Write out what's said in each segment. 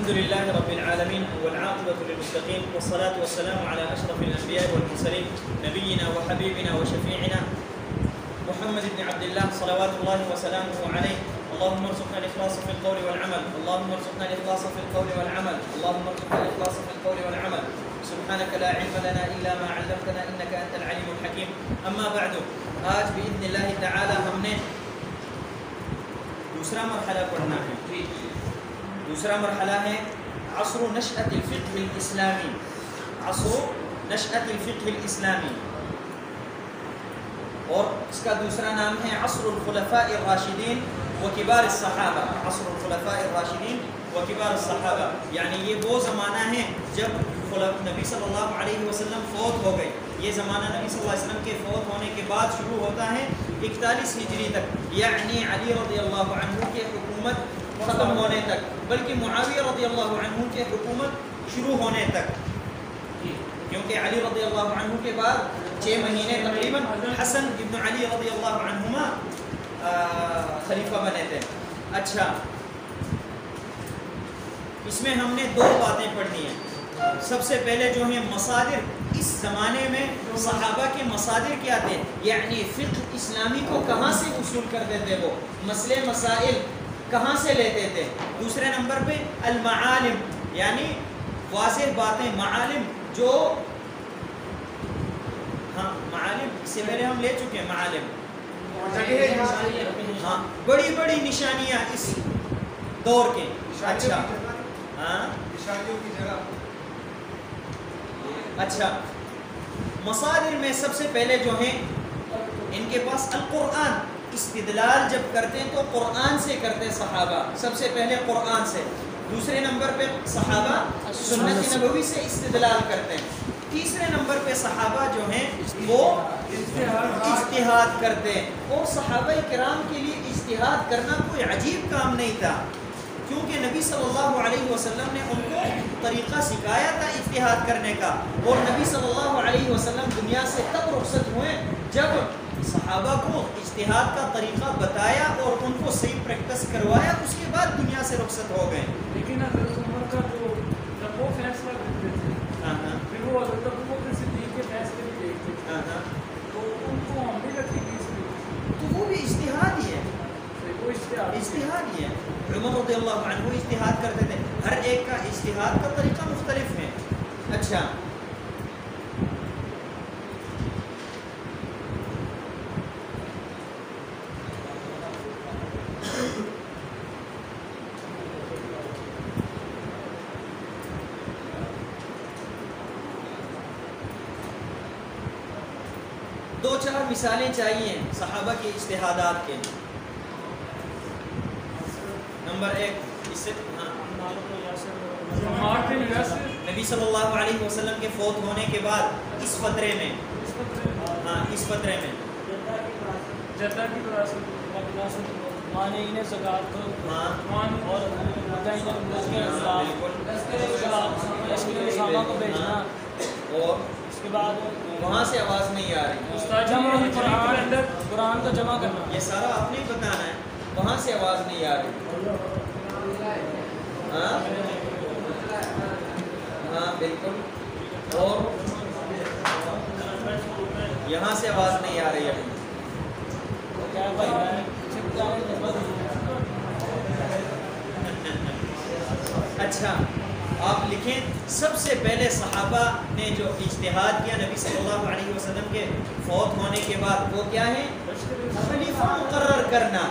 الحمد لله رب العالمين والعاقبة للمتقين والصلاة والسلام على أشرف الأنبياء والمرسلين نبينا وحبيبنا وشفيعنا محمد بن عبد الله صلوات الله وسلامه عليه. اللهم ارزقنا الإخلاص في القول والعمل، اللهم ارزقنا الإخلاص في القول والعمل، اللهم ارزقنا الإخلاص في القول والعمل. سبحانك لا علم لنا إلا ما علمتنا إنك أنت العليم الحكيم. أما بعد، آج بإذن الله تعالى ہم نے دوسرا مرحلہ پڑھنا ہے. دوسرا مرحلہ ہے عصر نشأة الفقه الإسلامي. عصر نشأة الفقه الإسلامي، اور اس کا دوسرا نام ہے عصر الخلفاء الراشدین وکبار الصحابہ. عصر الخلفاء الراشدین وکبار الصحابہ، یعنی یہ وہ زمانہ ہے جب نبی صلی اللہ علیہ وسلم فوت ہو گئے. یہ زمانہ نبی صلی اللہ علیہ وسلم کے فوت ہونے کے بعد شروع ہوتا ہے 41 ہجری تک، یعنی علی رضی اللہ عنہ کے حکومت ختم ہونے تک، بلکہ معاویہ رضی اللہ عنہ کے حکومت شروع ہونے تک، کیونکہ علی رضی اللہ عنہ کے بعد 6 مہینے تقریباً حسن ابن علی رضی اللہ عنہما خلیفہ بنے تھے. اچھا، اس میں ہم نے 2 باتیں پڑھنی ہیں. سب سے پہلے جو ہیں مصادر، اس زمانے میں صحابہ کے مصادر کیا تھے، یعنی فقہ اسلامی کو کہاں سے اصول کرتے تھے، وہ مسئلے مسائل کہاں سے لیتے تھے. دوسرے نمبر پہ المعالم، یعنی واضح باتیں، معالم جو معالم اس سے پہلے ہم لے چکے ہیں. معالم بڑی بڑی نشانیاں اس دور کے. اچھا اچھا، مصادر میں سب سے پہلے جو ہیں ان کے پاس القرآن. استدلال جب کرتے ہیں تو قرآن سے کرتے صحابہ، سب سے پہلے قرآن سے. دوسرے نمبر پہ صحابہ سنت نبوی سے استدلال کرتے ہیں. تیسرے نمبر پہ صحابہ جو ہیں وہ اجتہاد کرتے ہیں. اور صحابہ کرام کے لیے اجتہاد کرنا کوئی عجیب کام نہیں تھا، کیونکہ نبی صلی اللہ علیہ وسلم نے ان کو طریقہ سکھایا تھا اجتہاد کرنے کا. اور نبی صلی اللہ علیہ وسلم دنیا سے تب رخصت ہوئے جب صحابہ کو اجتہاد کا طریقہ بتایا اور ان کو صحیح پریکٹس کروایا. اس کے بعد دنیا سے رخصت ہو گئے. لیکن حضرت عمر کا جو جب وہ فیصلہ کرتے تھے، پھر وہ حضرت ابوبکر صدیق کے فیصلے بھی دیکھتے تھے، تو ان کو ہم بھی رکھیں گے اس میں، تو وہ بھی اجتہاد ہی ہے. وہ اجتہاد ہی ہے. عمر رضی اللہ عنہ اجتہاد کرتے تھے. ہر ایک کا اجتہاد کا طریقہ مختلف ہے. اچھا، دو چار مثالیں چاہیے صحابہ کے اجتہادات کے. نمبر 1، اس سے نبی صلی اللہ علیہ وسلم کے فوت ہونے کے بعد اس فترے میں اس فترے میں اور اس کے بعد وہاں سے آواز نہیں آ رہی. قرآن کا جمع کرنا، یہ سارا آپ نے بتانا ہے. وہاں سے آواز نہیں آ رہی. ہاں بالکل. اور یہاں سے آواز نہیں آ رہی ابھی. اچھا، آپ لکھیں سب سے پہلے صحابہ نے جو اجتہاد کیا نبی صلی اللہ علیہ وسلم کے فوت ہونے کے بعد، وہ کیا ہے؟ خلیفہ مقرر کرنا.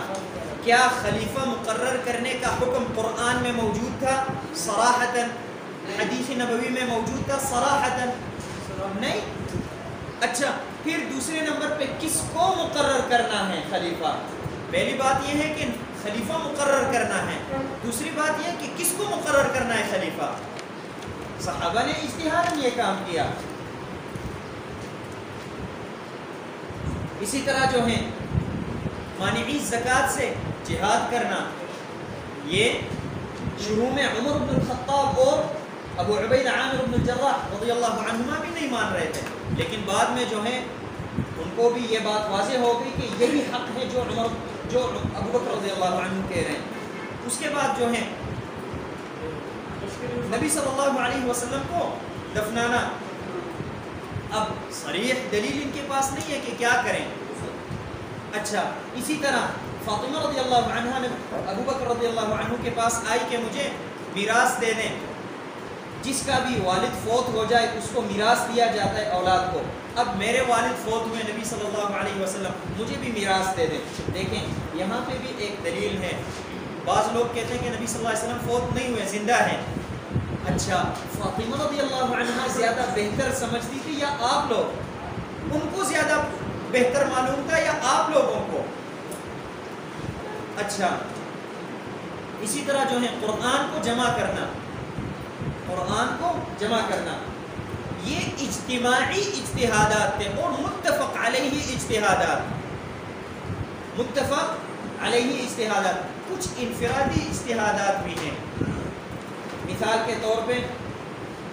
کیا خلیفہ مقرر کرنے کا حکم قرآن میں موجود تھا صراحتاً؟ حدیث نبوی میں موجود تھا صراحتاً؟ نہیں. اچھا، پھر دوسرے نمبر پہ کس کو مقرر کرنا ہے خلیفہ؟ پہلی بات یہ ہے کہ خلیفہ مقرر کرنا ہے. دوسری بات یہ ہے کہ کس کو مقرر کرنا ہے خلیفہ. صحابہ نے اجتہاد یہ کام کیا. اسی طرح جو ہیں مانعی زکوٰۃ سے جہاد کرنا، یہ شروع میں عمر بن الخطاب اور ابو عبیدہ عامر بن الجراح رضی اللہ عنہما بھی نہیں مان رہے تھے، لیکن بعد میں جو ہے ان کو بھی یہ بات واضح ہو گئی کہ یہی حق ہے جو ابو بکر رضی اللہ عنہ کہہ رہے ہیں. اس کے بعد جو ہے نبی صلی اللہ علیہ وسلم کو دفنانا. اب صریح دلیل ان کے پاس نہیں ہے کہ کیا کریں. اچھا اسی طرح فاطمہ رضی اللہ عنہ نے ابو بکر رضی اللہ عنہ کے پاس آئی کہ مجھے میراث دے دیں. جس کا بھی والد فوت ہو جائے اس کو میراث دیا جاتا ہے اولاد کو. اب میرے والد فوت ہوئے نبی صلی اللہ علیہ وسلم, مجھے بھی میراث دے دیں. دیکھیں یہاں پہ بھی ایک دلیل ہے. بعض لوگ کہتے ہیں کہ نبی صلی اللہ علیہ وسلم فوت نہیں ہوئے, زندہ ہیں. اچھا فاطمہ رضی اللہ عنہ زیادہ بہتر سمجھتی تھی یا آپ لوگ؟ ان کو زیادہ بہتر معلوم تھا یا آپ لوگوں کو؟ اچھا اسی طرح جو ہے قرآن کو جمع کرنا, قرآن کو جمع کرنا یہ اجتماعی اجتہادات تھے اور متفق علیہ اجتہادات, متفق علیہ اجتہادات. کچھ انفرادی اجتہادات بھی ہیں. مثال کے طور پہ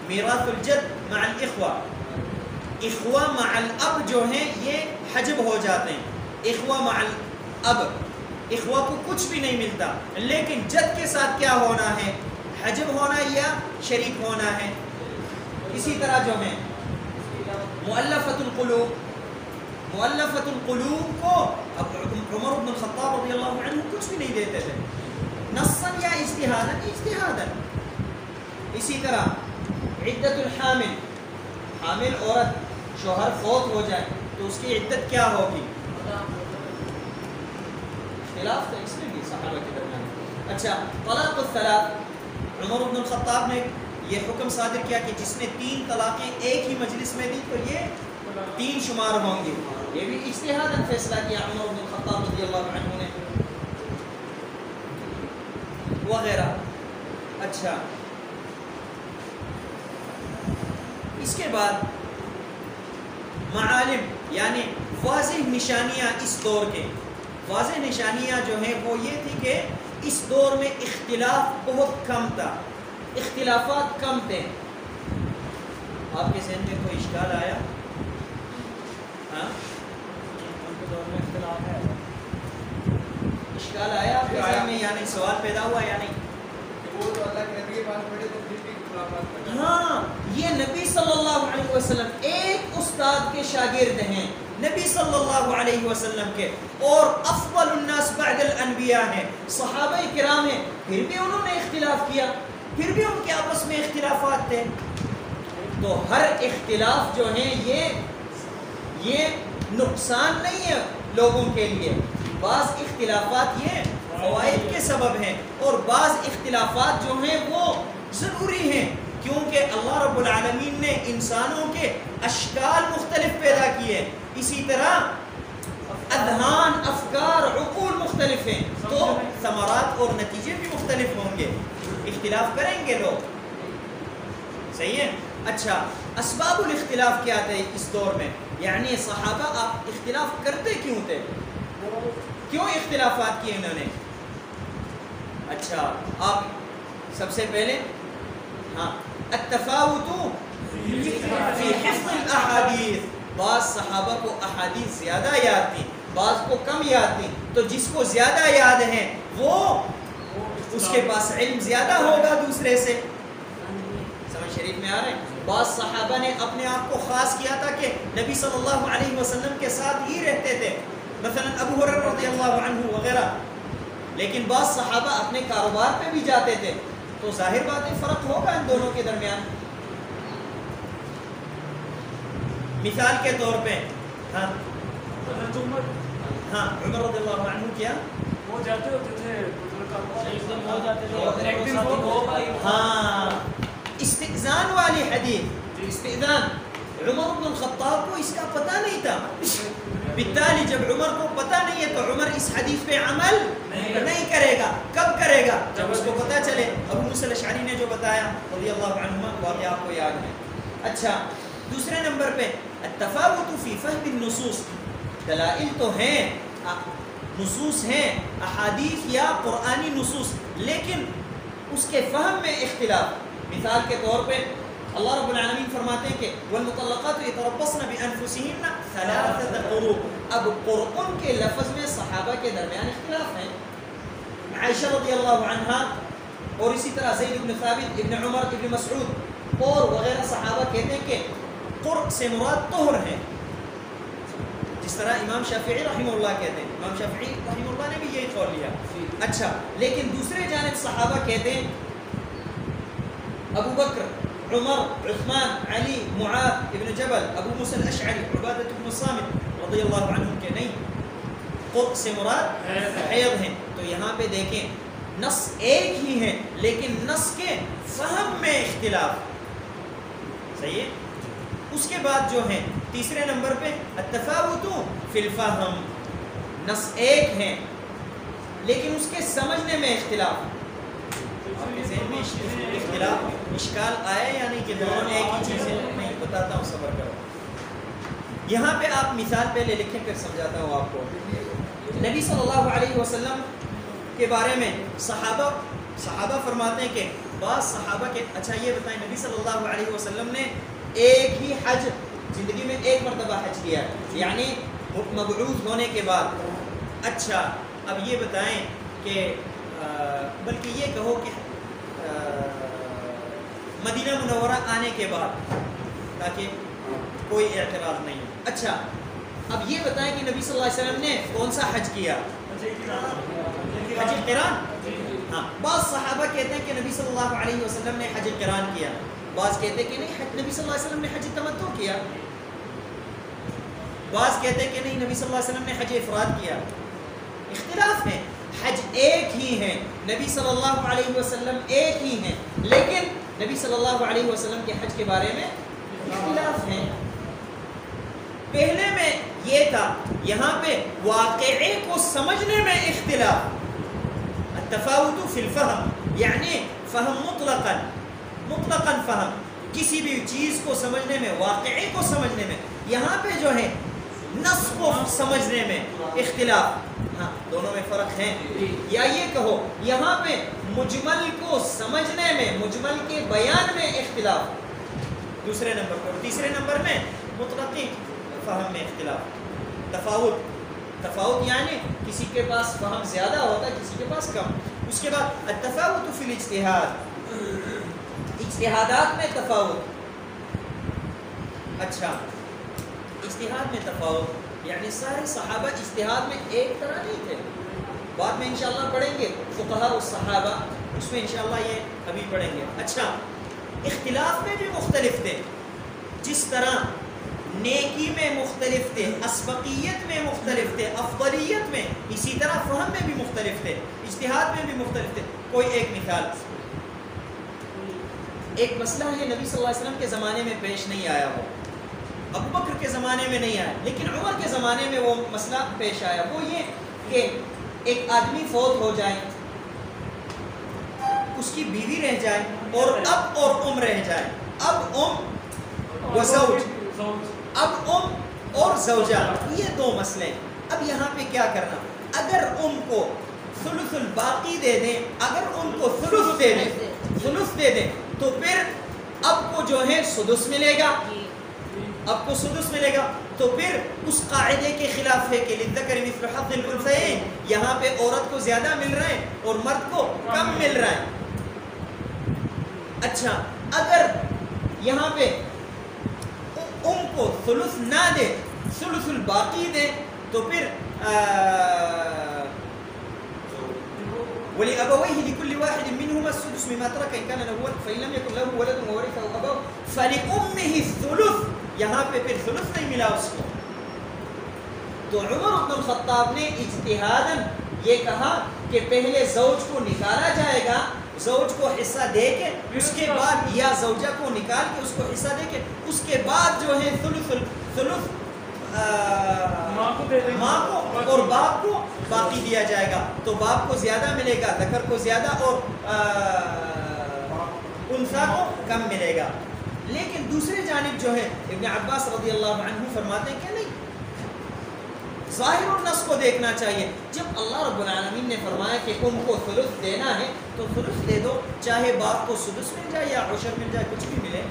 میراث الجد مع الاخوہ, اخوہ مع الاب جو ہیں یہ حجب ہو جاتے ہیں. اخوہ مع الاب, اخوہ کو کچھ بھی نہیں ملتا, لیکن جد کے ساتھ کیا ہونا ہے؟ حجب ہونا یا شریک ہونا ہے. اسی طرح جو ہے مؤلفۃ القلوب, مؤلفۃ القلوب کو اب عمر بن الخطاب رضی اللہ عنہ کچھ بھی نہیں دیتے تھے, نصا یا اجتہادا, اجتہادا. اسی طرح عدت الحامل, حامل عورت شوہر فوت ہو جائے تو اس کی عدت کیا ہوگی؟ اختلاف تھا اس میں بھی صحابہ کے درمیان. اچھا طلاق الثلاث, عمر بن الخطاب نے یہ حکم صادر کیا کہ جس نے 3 طلاقیں ایک ہی مجلس میں دی تو یہ 3 شمار ہوں گے. یہ بھی اجتہاداً فیصلہ کیا عمر بن الخطاب رضی اللہ عنہ نے, وغیرہ. اچھا اس کے بعد معالم یعنی واضح نشانیاں اس دور کے, واضح نشانیاں جو ہیں وہ یہ تھی کہ اس دور میں اختلاف بہت کم تھا, اختلافات کم تھے. آپ کے ذہن میں کوئی اشکال آیا؟ ہاں ان کے دور میں اختلاف ہے, اشکال آیا آپ کے ذہن میں, یعنی سوال پیدا ہوا یا نہیں؟ وہ تو اللہ کے نبی کے پاس پڑھے تو پھر بھی اختلافات. ہاں یہ نبی صلی اللہ علیہ وسلم ایک استاد کے شاگرد ہیں, نبی صلی اللہ علیہ وسلم کے, اور افضل الناس بعد الانبیاء ہیں, صحابہ کرام ہیں, پھر بھی انہوں نے اختلاف کیا, پھر بھی ان کے آپس میں اختلافات تھے. تو ہر اختلاف جو ہیں یہ نقصان نہیں ہے لوگوں کے لیے. بعض اختلافات یہ فوائد کے سبب ہیں اور بعض اختلافات جو ہیں وہ ضروری ہیں, کیونکہ اللہ رب العالمین نے انسانوں کے اشکال مختلف پیدا کیے. اسی طرح اذہان, افکار, عقول مختلف ہیں تو ثمرات اور نتیجے بھی مختلف ہوں گے, اختلاف کریں گے لوگ. صحیح ہے. اچھا اسباب الاختلاف کیا تھے اس دور میں, یعنی صحابہ آپ اختلاف کرتے کیوں تھے, کیوں اختلافات کیے انہوں نے؟ اچھا آپ سب سے پہلے ہاں التفاوت فی حفظ الاحادیث, بعض صحابہ کو احادیث زیادہ یاد تھی, بعض کو کم یاد تھی, تو جس کو زیادہ یاد ہیں وہ اس کے پاس علم زیادہ ہوگا دوسرے سے. سمجھ شریف میں آ رہے ہیں؟ بعض صحابہ نے اپنے آپ کو خاص کیا تھا کہ نبی صلی اللہ علیہ وسلم کے ساتھ ہی رہتے تھے, مثلا ابو ہریرہ رضی اللہ عنہ وغیرہ, لیکن بعض صحابہ اپنے کاروبار پہ بھی جاتے تھے, تو ظاہر بات ہے فرق ہوگا ان دونوں کے درمیان. مثال کے طور پہ ہاں عمر رضی اللہ عنہ کیا وہ جاتے ہوتے تھے, ہاں استئذان والی حدیث, استئذان عمر بن الخطاب کو اس کا پتہ نہیں تھا, بالتالي جب عمر کو پتہ نہیں ہے تو عمر اس حدیث پہ عمل نہیں کرے گا. کب کرے گا؟ جب اس کو پتہ چلے. ابو موسیٰ الاشعری نے جو بتایا رضی اللہ عنہما, واقعہ آپ کو یاد ہے. اچھا دوسرے نمبر پہ التفاوت فی فہم النصوص, دلائل تو ہیں, نصوص ہیں, احادیث یا قرآنی نصوص, لیکن اس کے فہم میں اختلاف. مثال کے طور پہ اللہ رب العالمین فرماتے ہیں کہ والمطلقات یتربصن بانفسهن ثلاثة قروء. اب قرء کے لفظ میں صحابہ کے درمیان اختلاف ہے. عائشہ رضی اللہ عنہا اور اسی طرح زید ابن ثابت، ابن عمر، ابن مسعود اور وغیرہ صحابہ کہتے ہیں کہ قرء سے مراد طہر ہے، جس طرح امام شافعی رحمہ اللہ کہتے ہیں. امام شافعی رحمہ اللہ نے بھی یہی قول لیا. اچھا، لیکن دوسرے جانب صحابہ کہتے ہیں ابو بکر، عمر، عثمان، علی، معاذ ابن جبل، ابو موسیٰ الاشعری، عبادۃ بن الصامت رضی اللہ عنہم کے نہیں، قرء سے مراد حیض ہیں. تو یہاں پہ دیکھیں نص ایک ہی ہے لیکن نص کے فہم میں اختلاف. صحیح ہے. اس کے بعد جو ہے تیسرے نمبر پہ التفاوت فی الفہم. نص ایک ہے لیکن اس کے سمجھنے میں اختلاف. آپ کے ذہن میں اختلاف اشکال آیا یا نہیں کہ دونوں نے ایک ہی چیز ہے؟ نہیں، بتاتا ہوں، صبر کرو. یہاں پہ آپ مثال پہلے لکھیں پھر سمجھاتا ہوں آپ کو. نبی صلی اللہ علیہ وسلم کے بارے میں صحابہ فرماتے ہیں کہ بعض صحابہ کے، اچھا یہ بتائیں، نبی صلی اللہ علیہ وسلم نے ایک ہی حج زندگی میں ایک مرتبہ حج کیا یعنی مبعوث ہونے کے بعد. اچھا اب یہ بتائیں کہ بلکہ یہ کہو کہ مدینہ منورہ آنے کے بعد، تاکہ کوئی اعتراض نہیں ہو. اچھا اب یہ بتائیں کہ نبی صلی اللہ علیہ وسلم نے کون سا حج کیا؟ حج قران. ہاں، بعض صحابہ کہتے ہیں کہ نبی صلی اللہ علیہ وسلم نے حج قران کیا، بعض کہتے ہیں کہ نہیں نبی صلی اللہ علیہ وسلم نے حج تمتع کیا، بعض کہتے ہیں کہ نہیں نبی صلی اللہ علیہ وسلم نے حج افراد کیا. اختلاف ہے. حج ایک ہی ہے، نبی صلی اللہ علیہ وسلم ایک ہی ہیں، لیکن نبی صلی اللہ علیہ وسلم کے حج کے بارے میں اختلاف ہے. پہلے میں یہ تھا، یہاں پہ واقعے کو سمجھنے میں اختلاف. التفاوت فی الفہم یعنی فہم مطلقاً فہم، کسی بھی چیز کو سمجھنے میں، واقعے کو سمجھنے میں. یہاں پہ جو ہے نص کو سمجھنے میں اختلاف. ہاں، دونوں میں فرق ہے. یا یہ کہو یہاں پہ مجمل کو سمجھنے میں، مجمل کے بیان میں اختلاف دوسرے نمبر پر. تیسرے نمبر میں مطلقی فہم میں اختلاف. تفاوت یعنی کسی کے پاس فہم زیادہ ہوتا ہے، کسی کے پاس کم. اس کے بعد التفاوت فی الاجتہاد، اجتہادات میں تفاوت. اچھا، اجتہاد میں تفاوت یعنی سارے صحابہ اجتہاد میں ایک طرح نہیں تھے. بعد میں انشاءاللہ پڑھیں گے فقہاء الصحابہ، اس میں انشاءاللہ یہ ابھی پڑھیں گے. اچھا، اختلاف میں بھی مختلف تھے، جس طرح نیکی میں مختلف تھے، اسبقیت میں مختلف تھے، افضلیت میں، اسی طرح فہم میں بھی مختلف تھے، اجتہاد میں بھی مختلف تھے. کوئی ایک مثال، ایک مسئلہ ہے نبی صلی اللہ علیہ وسلم کے زمانے میں پیش نہیں آیا ہو، ابو بکر کے زمانے میں نہیں آیا، لیکن عمر کے زمانے میں وہ مسئلہ پیش آیا. وہ یہ کہ ایک آدمی فوت ہو جائے، اس کی بیوی رہ جائے اور اب اور ام رہ جائے. اب ام و زوج، اب ام اور زوجہ، یہ دو مسئلے. اب یہاں پہ کیا کرنا؟ اگر ام کو ثلث الباقی دے دیں، اگر ام کو ثلث دے دیں تو پھر اب کو جو ہے سدس ملے گا، اب کو سدس ملے گا. تو پھر اس قاعدے کے خلاف ہے کہ للذکر مثل حظ الانثیین، یہاں پہ عورت کو زیادہ مل رہا ہے اور مرد کو کم مل رہا ہے. اچھا، اگر یہاں پہ ام کو ثلث نہ دے، ثلث الباقی دے، تو پھر وَلِأَبَوَيْهِ لِكُلِّ وَاحِدٍ مِّنْهُمَا السُّدُسُ مِمَّا تَرَكَ إِن كَانَ لَهُ وَلَدٌ فَإِن لَّمْ يَكُن لَّهُ وَلَدٌ وَوَرِثَهُ أَبَوْهُ فَلِأُمِّهِ الثُّلُثُ، یہاں پہ پھر ثلث نہیں ملا اس کو. تو عمر بن الخطاب نے اجتہاداً یہ کہا کہ پہلے زوج کو نکالا جائے گا، زوج کو حصہ دے کے، اس کے بعد یا زوجہ کو نکال کے اس کو حصہ دے کے، اس کے بعد جو ہے ثلث ماں کو اور باپ کو باقی دیا جائے گا. تو باپ کو زیادہ ملے گا، ذکر کو زیادہ اور انثیٰ کو کم ملے گا. لیکن دوسری جانب جو ہے ابن عباس رضی اللہ عنہ فرماتے ہیں کہ نہیں، ظاہر النص کو دیکھنا چاہیے. جب اللہ رب العالمین نے فرمایا کہ ان کو ثلث دینا ہے تو ثلث دے دو، چاہے باپ کو سدس مل جائے یا عشر مل جائے، کچھ بھی ملے.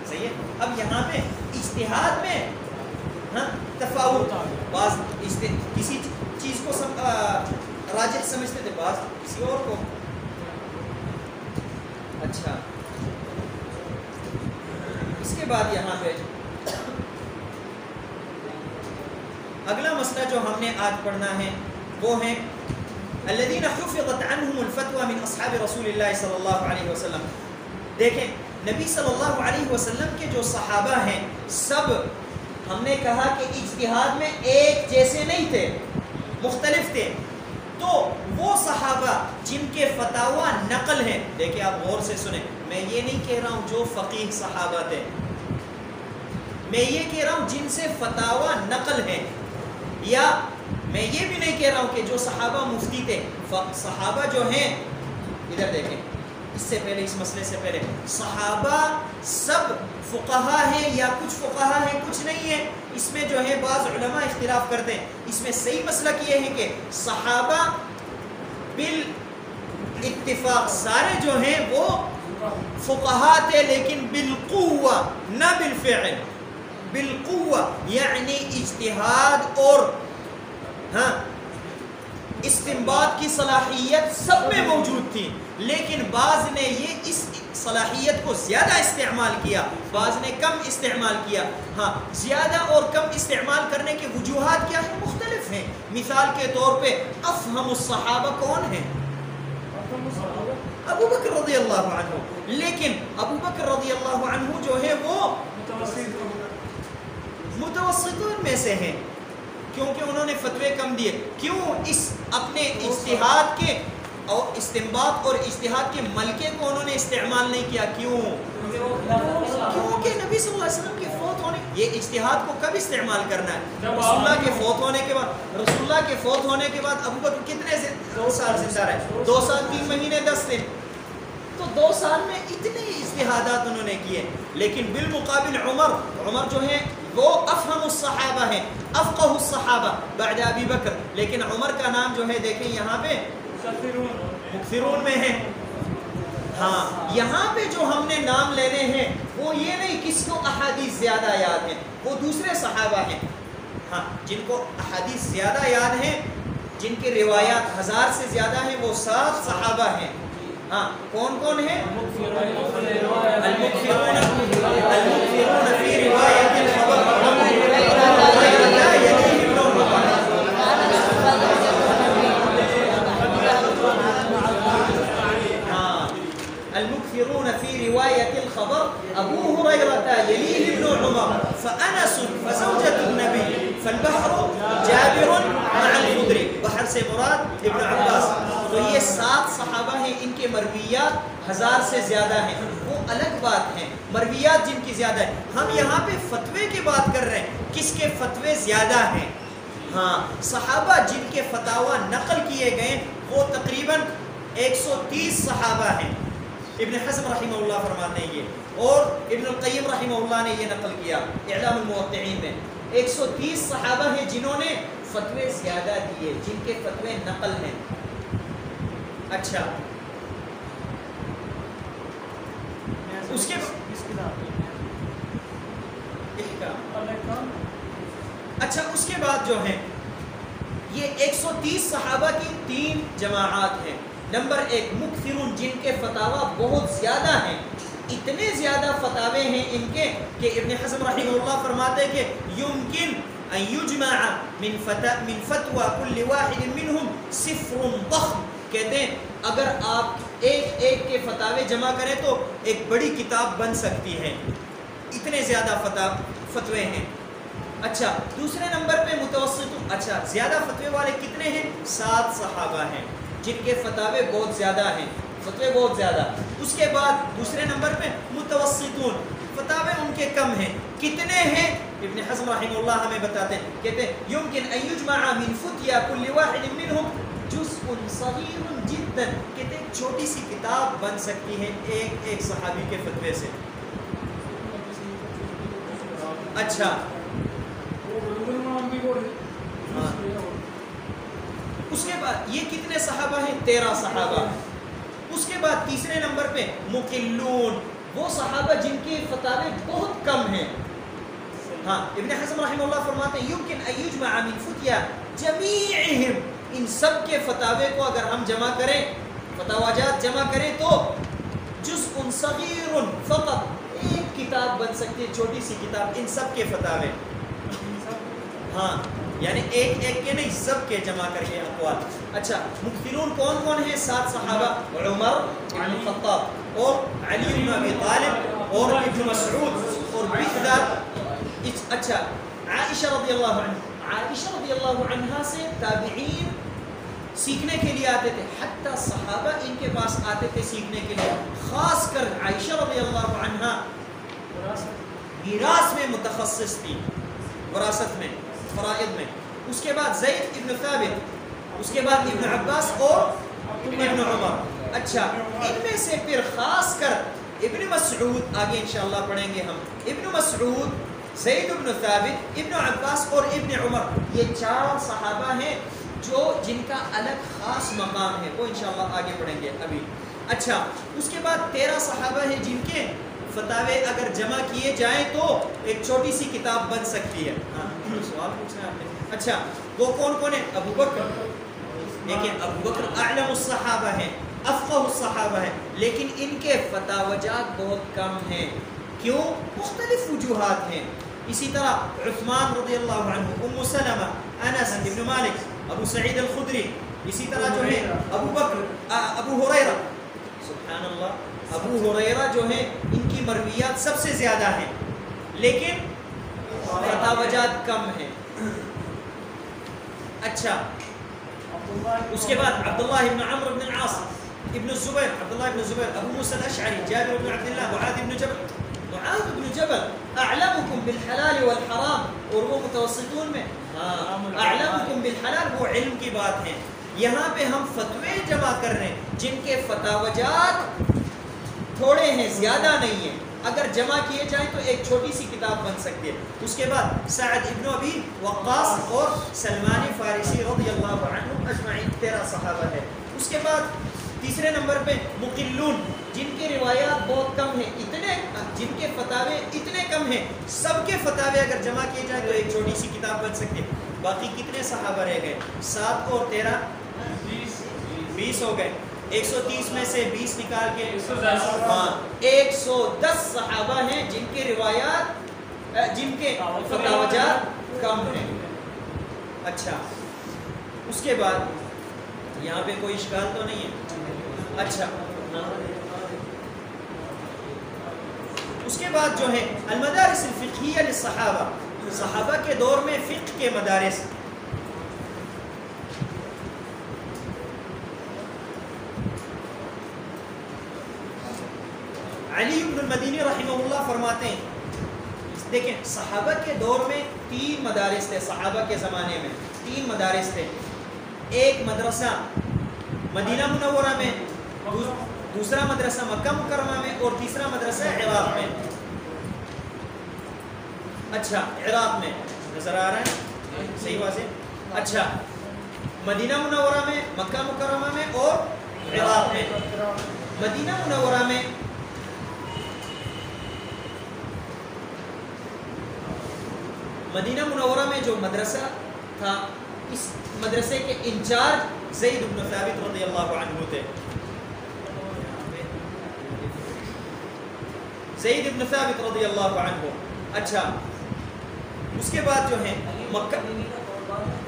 صحیح ہے. اب یہاں پہ اجتہاد میں تفاوت، بعض کسی چیز کو راجح سمجھتے تھے، بعض کسی اور کو. اچھا اس کے بعد یہاں پہ اگلا مسئلہ جو ہم نے آج پڑھنا ہے وہ ہے الذین حفظت عنہم الفتوى من اصحاب رسول اللہ صلی اللہ علیہ وسلم. دیکھیں نبی صلی اللہ علیہ وسلم کے جو صحابہ ہیں سب ہم نے کہا کہ اجتہاد میں ایک جیسے نہیں تھے، مختلف تھے. تو وہ صحابہ جن کے فتاوی نقل ہیں، دیکھیں آپ غور سے سنیں، میں یہ نہیں کہہ رہا ہوں جو فقیہ صحابہ تھے، میں یہ کہہ رہا ہوں جن سے فتاوی نقل ہیں، یا میں یہ بھی نہیں کہہ رہا ہوں کہ جو صحابہ مفتی تھے. صحابہ جو ہیں ادھر دیکھیں، اس سے پہلے اس مسئلے سے پہلے صحابہ سب فقہا ہیں یا کچھ فقہا ہیں کچھ نہیں ہے. اس میں جو ہے بعض علماء اختلاف کرتے ہیں. اس میں صحیح مسلک یہ ہے کہ صحابہ بالاتفاق سارے جو ہیں وہ فقہا تھے، لیکن بالقوہ نہ بالفعل. بالقوہ یعنی اجتہاد اور استنباط کی صلاحیت سب میں موجود تھی، لیکن بعض نے یہ اس صلاحیت کو زیادہ استعمال کیا، بعض نے کم استعمال کیا. ہاں زیادہ اور کم استعمال کرنے کے وجوہات کیا ہیں؟ مختلف ہیں. مثال کے طور پہ افہم الصحابہ کون ہیں؟ ابو بکر رضی اللہ عنہ. لیکن ابو بکر رضی اللہ عنہ جو ہے وہ متوسطون میں سے ہیں، کیونکہ انہوں نے فتوے کم دیے. کیوں؟ اس اپنے اجتہاد کے اور استنباط اور اجتہاد کے ملکے کو انہوں نے استعمال نہیں کیا. کیوں؟ کیونکہ نبی صلی اللہ علیہ وسلم کے فوت ہونے، یہ اجتہاد کو کب استعمال کرنا ہے؟ رسول اللہ کے فوت ہونے کے بعد. رسول اللہ کے فوت ہونے کے بعد ابو بکر کتنے 2 سال زندہ رہے، 2 سال 3 مہینے 10 دن. تو 2 سال میں اتنے اجتہادات انہوں نے کیے. لیکن بالمقابل عمر جو ہے وہ افہم الصحابہ ہیں، افقہ الصحابہ بعد ابی بکر. لیکن عمر کا نام جو ہے دیکھیں یہاں پہ مکثرون میں ہے. ہاں یہاں پہ جو ہم نے نام لینے ہیں وہ یہ نہیں کس کو احادیث زیادہ یاد ہیں، وہ دوسرے صحابہ ہیں. ہاں جن کو احادیث زیادہ یاد ہیں، جن کے روایات 1000 سے زیادہ ہیں، وہ 7 صحابہ ہیں. ہاں کون کون ہیں؟ المکثرون فی روایت الخبر. المكثرون في رواية الخبر أبو هريرة يليه ابن عمر فأنس فزوجة النبي فالبحر جابر مع الخدر. بحر سے مراد ابن عباس. تو یہ 7 صحابہ ہیں، ان کے مرویات 1000 سے زیادہ ہیں، وہ الگ بات ہیں مرویات جن کی زیادہ ہے. ہم یہاں پہ فتوے کی بات کر رہے ہیں، کس کے فتوے زیادہ ہیں. ہاں صحابہ جن کے فتاوی نقل کیے گئے وہ تقریباً 130 صحابہ ہیں. ابن حزم رحمہ اللہ فرماتے ہیں یہ، اور ابن القیم رحمہ اللہ نے یہ نقل کیا اعلام الموقعین میں. 130 صحابہ ہیں جنہوں نے فتوے زیادہ دیے، جن کے فتوے نقل ہیں. اچھا اس کے اچھا اس کے بعد جو ہیں یہ 130 صحابہ کی 3 جماعات ہیں. نمبر 1 مکثرون جن کے فتاوی بہت زیادہ ہیں، اتنے زیادہ فتاوے ہیں ان کے کہ ابن حزم رحمہ اللہ فرماتے ہیں کہ یمکن ان یجمع من فتوى كل واحد منهم صفر ضخم. کہتے ہیں اگر آپ ایک کے فتاوے جمع کریں تو ایک بڑی کتاب بن سکتی ہے، اتنے زیادہ فتوے ہیں. اچھا دوسرے نمبر پہ متوسط. اچھا زیادہ فتوے والے کتنے ہیں؟ 7 صحابہ ہیں جن کے فتاوے بہت زیادہ ہیں، فتوے بہت زیادہ. اس کے بعد دوسرے نمبر پہ متوسطون، فتاوے ان کے کم ہیں. کتنے ہیں؟ ابن حزم رحمہ اللہ ہمیں بتاتے ہیں، کہتے ہیں یمکن ان یجمع من فتیا كل واحد منهم جزء صغیر جدا. کہتے ہیں چھوٹی سی کتاب بن سکتی ہے ایک صحابی کے فتوے سے. اچھا اس کے بعد یہ کتنے صحابہ ہیں؟ 13 صحابہ. اس کے بعد تیسرے نمبر پہ مقلون، وہ صحابہ جن کے فتاوے بہت کم ہیں. ہاں ابن حزم رحمہ اللہ فرماتے ہیں یمکن ان یجمع من فتیا جمیعہم، ان سب کے فتاوے کو اگر ہم جمع کریں، فتاواجات جمع کریں تو جزء صغیر فقط، ایک کتاب بن سکتی ہے، چھوٹی سی کتاب ان سب کے فتاوے. ہاں یعنی ایک ایک کے نہیں، سب کے جمع کر کے اقوال. اچھا مکثرون کون کون ہیں؟ 7 صحابہ، عمر بن الخطاب اور علی بن ابی طالب اور ابن مسعود اور بغداد. اچھا عائشہ رضی اللہ عنہ، عائشہ رضی اللہ عنہا سے تابعین سیکھنے کے لیے آتے تھے، حتیٰ صحابہ ان کے پاس آتے تھے سیکھنے کے لیے. خاص کر عائشہ رضی اللہ عنہا میراث میں متخصص تھی، وراثت میں، فرائض میں. اس کے بعد زید ابن ثابت، اس کے بعد ابن عباس اور ابن عمر. اچھا ان میں سے پھر خاص کر ابن مسعود، آگے انشاءاللہ پڑھیں گے ہم، ابن مسعود، زید ابن ثابت، ابن عباس اور ابن عمر، یہ 4 صحابہ ہیں جو جن کا الگ خاص مقام ہے، وہ انشاءاللہ آگے پڑھیں گے ابھی. اچھا اس کے بعد 13 صحابہ ہیں جن کے فتاوے اگر جمع کیے جائیں تو ایک چھوٹی سی کتاب بن سکتی ہے. ہاں سوال پوچھنا ہے آپ نے. اچھا وہ کون کون ہیں؟ ابو بکر، دیکھیں ابو بکر اعلم الصحابہ ہیں، افقہ الصحابہ ہیں، لیکن ان کے فتاوجات بہت کم ہیں. کیوں؟ مختلف وجوہات ہیں. اسی طرح عثمان رضی اللہ عنہ، ام سلمہ، انس ابن مالک، ابو سعید الخدری، اسی طرح جو ہے ابو بکر، ابو ہریرہ، سبحان اللہ، ابو ہریرہ جو ہیں ان کی مرویات سب سے زیادہ ہیں لیکن فتاوجات کم ہیں. اچھا اس کے بعد عبداللہ ابن عمرو بن العاص، ابن الزبیر، عبداللہ ابن الزبیر، ابو موسیٰ الاشعری، جابر بن عبداللہ، معاذ بن جبل. معاذ بن جبل اعلمکم بالحلال والحرام، اور وہ متوسطون میں اعلمکم بالحلال، وہ علم کی بات ہے. یہاں پہ ہم فتوے جمع کر رہے ہیں جن کے فتاوجات تھوڑے ہیں، زیادہ نہیں ہیں، اگر جمع کیے جائیں تو ایک چھوٹی سی کتاب بن سکتی ہے. اس کے بعد سعد ابن ابی وقاص اور سلمان فارسی رضی اللہ عنہ اجمعین، 13 صحابہ ہے. اس کے بعد تیسرے نمبر پہ مقلون، جن کے روایات بہت کم ہیں، اتنے جن کے فتاوے اتنے کم ہیں، سب کے فتاوے اگر جمع کیے جائیں تو ایک چھوٹی سی کتاب بن سکتی ہے. باقی کتنے صحابہ رہ گئے؟ 7 اور 13 20 ہو گئے. 130 میں سے 20 نکال کے 110 صحابہ ہیں جن کے روایات، جن کے فتاوجات کم ہیں. اچھا اس کے بعد یہاں پہ کوئی اشکال تو نہیں ہے؟ اچھا اس کے بعد جو ہے المدارس الفقہیہ للصحابہ، صحابہ کے دور میں فقہ کے مدارس. علی بن المدینی رحمہ اللہ فرماتے ہیں، دیکھیں صحابہ کے دور میں 3 مدارس تھے، صحابہ کے زمانے میں 3 مدارس تھے. ایک مدرسہ مدینہ منورہ میں، دوسرا مدرسہ مکہ مکرمہ میں، اور تیسرا مدرسہ عراق میں. اچھا عراق میں نظر آ رہا ہے صحیح واضح؟ اچھا مدینہ منورہ میں، مکہ مکرمہ میں اور عراق میں. مدینہ منورہ میں جو مدرسہ تھا، اس مدرسے کے انچارج زید بن ثابت رضی اللہ عنہ تھے. زید بن ثابت رضی اللہ عنہ. اچھا اس کے بعد جو ہے مکہ،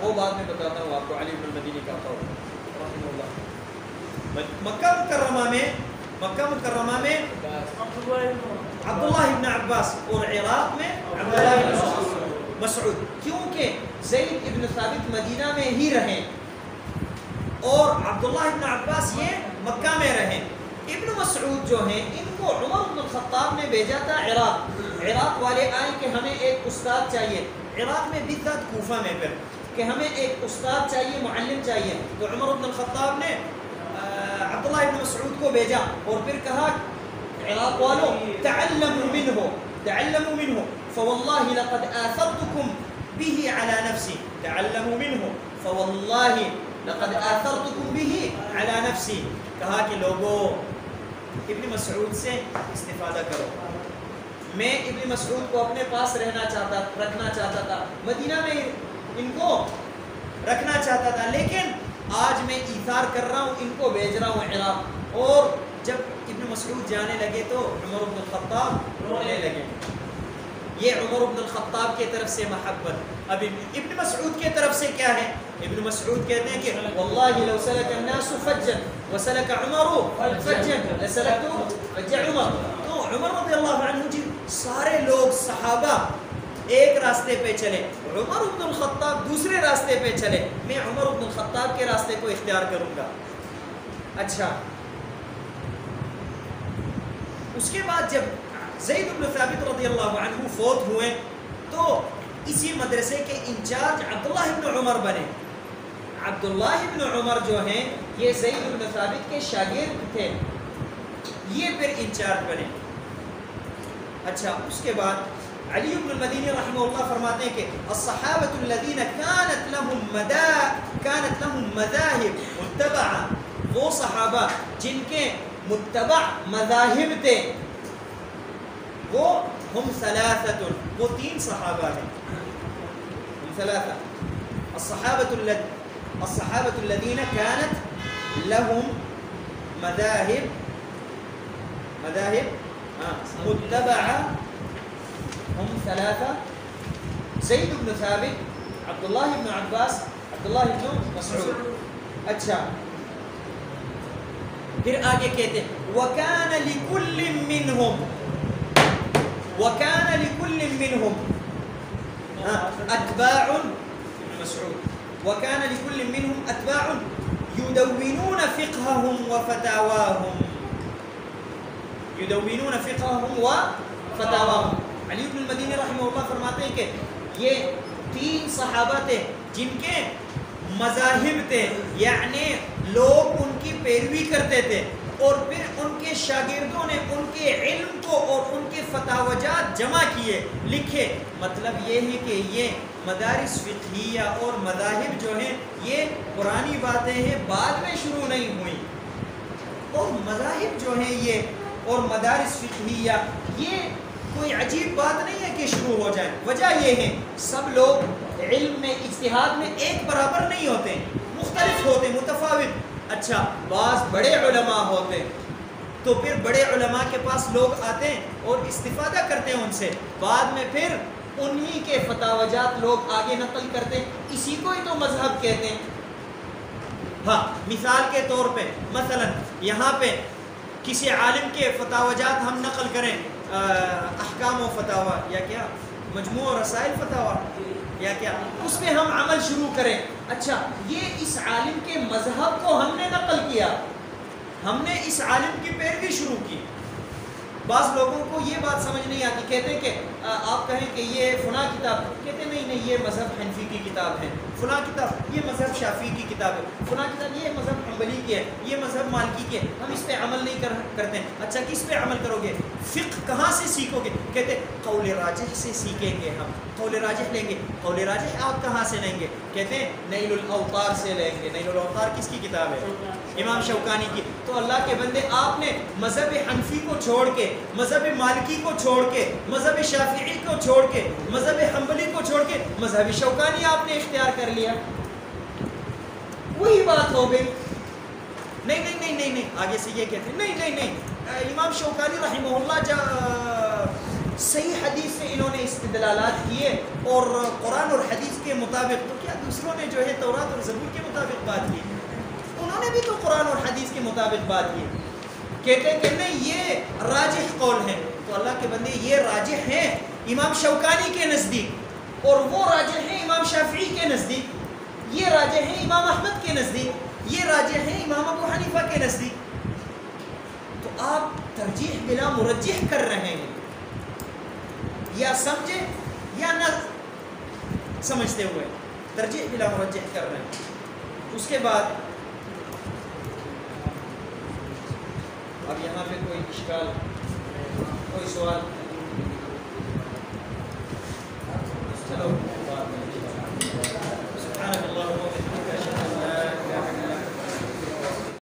وہ بعد میں بتاتا ہوں آپ کو، علی بن المدینی کا قول رحمہ اللہ. مکہ مکرمہ میں عبداللہ ابن عباس، اور عراق میں عبداللہ ابن مسعود، کیونکہ زید ابن ثابت مدینہ میں ہی رہے اور عبداللہ ابن عباس یہ مکہ میں رہے. ابن مسعود جو ہیں ان کو عمر بن الخطاب نے بھیجا تھا عراق والے آئے کہ ہمیں ایک استاد چاہیے، عراق میں بالذات کوفہ میں پھر، کہ ہمیں ایک استاد چاہیے، معلم چاہیے. تو عمر بن الخطاب نے عبداللہ ابن مسعود کو بھیجا اور پھر کہا عراق والوں تعلموا منه فوالله لقد آثرتكم به على نفسي، تعلموا منه فوالله لقد آثرتكم به على نفسي. کہا کہ لوگوں ابن مسعود سے استفادہ کرو. میں ابن مسعود کو اپنے پاس رکھنا چاہتا تھا، مدینہ میں ان کو رکھنا چاہتا تھا، لیکن آج میں ایثار کر رہا ہوں، ان کو بھیج رہا ہوں عراق. اور جب ابن مسعود جانے لگے تو عمر بن الخطاب رونے لگے. یہ عمر بن الخطاب کی طرف سے محبت. اب ابن مسعود کی طرف سے کیا ہے؟ ابن مسعود کہتے ہیں کہ واللہ لو سلک الناس فجا وسلک عمر فجا لسلکت فج عمر. تو عمر رضی اللہ عنہ جی سارے لوگ صحابہ ایک راستے پہ چلے, عمر بن الخطاب دوسرے راستے پہ چلے, میں عمر بن الخطاب کے راستے کو اختیار کروں گا. اچھا, اس کے بعد جب زید بن ثابت رضی اللہ عنہ فوت ہوئے تو اسی مدرسے کے انچارج عبداللہ ابن عمر بنے. عبداللہ ابن عمر جو ہیں یہ زید بن ثابت کے شاگرد تھے, یہ پھر انچارج بنے. اچھا, اس کے بعد علی بن المدینی رحمہ اللہ فرماتے ہیں کہ الصحابۃ الذین كانت لهم مذاہب متبعہ, وہ صحابہ جن کے متبع مذاہب تھے وہ ہم ثلاثۃ, وہ تین صحابہ ہیں. ہم ثلاثہ الصحابۃ الذین كانت لهم مذاہب متبعہ ہم ثلاثہ, زید بن ثابت, عبداللہ بن عباس, عبداللہ بن مسعود. اچھا, پھر آگے کہتے ہیں وَكَانَ لِكُلٍّ مِّنْهُمْ أَتْبَاعٌ مسعود وَكَانَ لِكُلٍّ مِّنْهُمْ أَتْبَاعٌ يُدَوِّنُونَ فِقْهَهُمْ وَفَتَاوَاهُمْ. علی بن المدینی رحمہ اللہ فرماتے ہیں کہ یہ تین صحابہ تھے جن کے مذاہب تھے, یعنی لوگ ان کی پیروی کرتے تھے, اور پھر ان کے شاگردوں نے ان کے علم کو اور ان کے فتاوجات جمع کیے, لکھے. مطلب یہ ہے کہ یہ مدارس فقہیہ اور مذاہب جو ہیں یہ پرانی باتیں ہیں, بعد میں شروع نہیں ہوئی. اور مذاہب جو ہیں یہ اور مدارس فقہیہ یہ کوئی عجیب بات نہیں ہے کہ شروع ہو جائے. وجہ یہ ہے سب لوگ علم میں اجتہاد میں ایک برابر نہیں ہوتے, مختلف ہوتے, متفاوت. اچھا, بعض بڑے علماء ہوتے تو پھر بڑے علماء کے پاس لوگ آتے ہیں اور استفادہ کرتے ہیں ان سے, بعد میں پھر انہی کے فتاوجات لوگ آگے نقل کرتے ہیں, اسی کو ہی تو مذہب کہتے ہیں. ہاں, مثال کے طور پہ مثلا یہاں پہ کسی عالم کے فتاوجات ہم نقل کریں, احکام و فتاوا یا کیا مجموع رسائل فتاوا یا کیا, اس پہ ہم عمل شروع کریں. اچھا, یہ اس عالم کے مذہب کو ہم نے نقل کیا, ہم نے اس عالم کی پیروی شروع کی. بعض لوگوں کو یہ بات سمجھ نہیں آتی, کہتے ہیں کہ آپ کہیں کہ یہ فلاں کتاب, کہتے نہیں یہ مذہب حنفی کی کتاب ہے, فلاں کتاب یہ مذہب شافعی کی کتاب ہے, فلاں کتاب یہ مذہب حنبلی کی ہے, یہ مذہب مالکی کی ہے, ہم اس پہ عمل نہیں کرتے ہیں. اچھا, کس پہ عمل کرو گے؟ فقہ کہاں سے سیکھو گے؟ کہتے قول راجح سے سیکھیں گے, ہم قول راجح لیں گے. قول راجح آپ کہاں سے لیں گے؟ کہتے ہیں نیل الاوطار سے لیں گے. نیل الاوطار کس کی کتاب ہے؟ امام شوکانی کی. تو اللہ کے بندے, آپ نے مذہب حنفی کو چھوڑ کے, مذہب مالکی کو چھوڑ کے, مذہب شافعی کو چھوڑ کے, مذہب حنبلی کو چھوڑ کے مذہب شوکانی آپ نے اختیار کر لیا. وہی بات ہو گئی. نہیں نہیں نہیں نہیں نہیں, آگے سے یہ کہتے ہیں نہیں نہیں نہیں, امام شوکانی رحمہ اللہ صحیح حدیث سے انہوں نے استدلالات کیے اور قرآن اور حدیث کے مطابق, تو کیا دوسروں نے جو ہے تورات اور زبور کے مطابق بات کی؟ انہوں نے بھی تو قرآن اور حدیث کے مطابق بات کی. کہتے ہیں کہ نہیں یہ راجح قول ہے. تو اللہ کے بندے, یہ راجح ہیں امام شوکانی کے نزدیک, اور وہ راجح ہیں امام شافعی کے نزدیک, یہ راجح ہیں امام احمد کے نزدیک, یہ راجح ہیں امام ابو حنیفہ کے نزدیک. تو آپ ترجیح بلا مرجح کر رہے ہیں, یا سمجھے یا نہ سمجھتے ہوئے ترجیح بلا مرجح کر رہے ہیں. اس کے بعد اب یہاں پہ کوئی اشکال, کوئی سوال؟